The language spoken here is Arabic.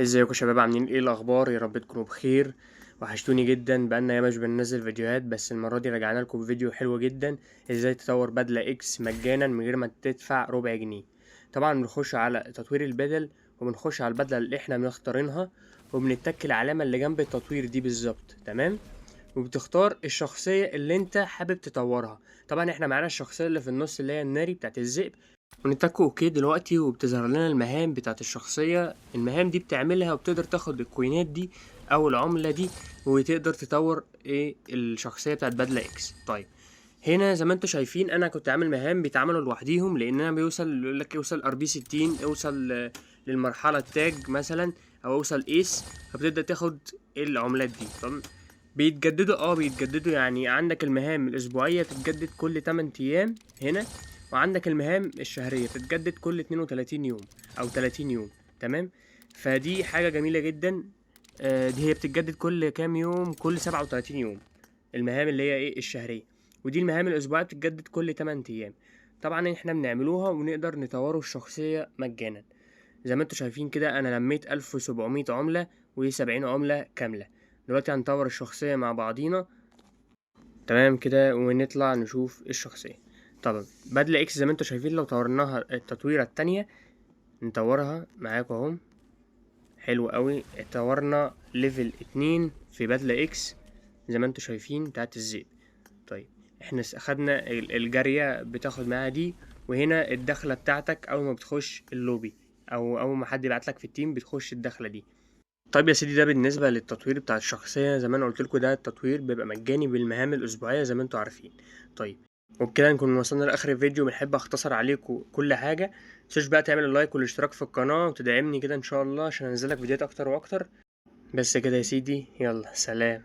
ازيكم يا شباب؟ عاملين ايه الاخبار؟ يا رب تكونوا بخير. وحشتوني جدا، بقالنا ياما مش بننزل فيديوهات، بس المره دي رجعنا لكم بفيديو حلو جدا. ازاي تطور بدله اكس مجانا من غير ما تدفع ربع جنيه. طبعا بنخش على تطوير البدل، وبنخش على البدله اللي احنا مختارينها، وبنتك العلامه اللي جنب التطوير دي بالظبط. تمام. وبتختار الشخصيه اللي انت حابب تطورها. طبعا احنا معانا الشخصيه اللي في النص اللي هي الناري بتاعت الذئب. ونتك اوكي دلوقتي، وبتظهر لنا المهام بتاعت الشخصية. المهام دي بتعملها وبتقدر تاخد الكوينات دي او العملة دي، وتقدر تطور ايه الشخصية بتاعت بدلة اكس. طيب، هنا زي ما انتوا شايفين انا كنت عامل مهام بيتعملوا لوحديهم، لان انا بيوصل يقول لك يوصل ار بي 60، اوصل للمرحلة التاج مثلا، او اوصل ايس. فبتبدأ تاخد العملات دي. طب بيتجددوا يعني عندك المهام الاسبوعية بتتجدد كل 8 ايام هنا، وعندك المهام الشهرية بتتجدد كل 32 يوم أو 30 يوم. تمام. فدي حاجة جميلة جدا. دي هي بتتجدد كل كام يوم؟ كل 37 يوم. المهام اللي هي ايه الشهرية. ودي المهام الأسبوعية بتتجدد كل 8 أيام. طبعا احنا بنعملوها ونقدر نطوروا الشخصية مجانا. زي ما انتوا شايفين كده أنا لميت 1700 عملة و70 عملة كاملة. دلوقتي هنطور الشخصية مع بعضينا. تمام كده، ونطلع نشوف الشخصية. طبعا بدلة اكس زي ما انتوا شايفين، لو طورناها التطويرة التانية نطورها معاكم اهو. حلو قوي، طورنا ليفل 2 في بدلة اكس زي ما انتوا شايفين بتاعت الذئب. طيب، احنا اخدنا الجارية بتاخد معاها دي، وهنا الدخلة بتاعتك اول ما بتخش اللوبي، او اول ما حد يبعتلك في التيم بتخش الدخلة دي. طيب يا سيدي، ده بالنسبة للتطوير بتاع الشخصية. زي ما انا قلت لكم، ده التطوير بيبقى مجاني بالمهام الأسبوعية زي ما انتوا عارفين. طيب، وبكده نكون وصلنا لآخر الفيديو. بنحب أختصر عليكم كل حاجة. متنسوش بقى تعمل اللايك والاشتراك في القناة وتدعمني كده إن شاء الله عشان أنزلك فيديوهات أكتر وأكتر. بس كده يا سيدي، يلا سلام.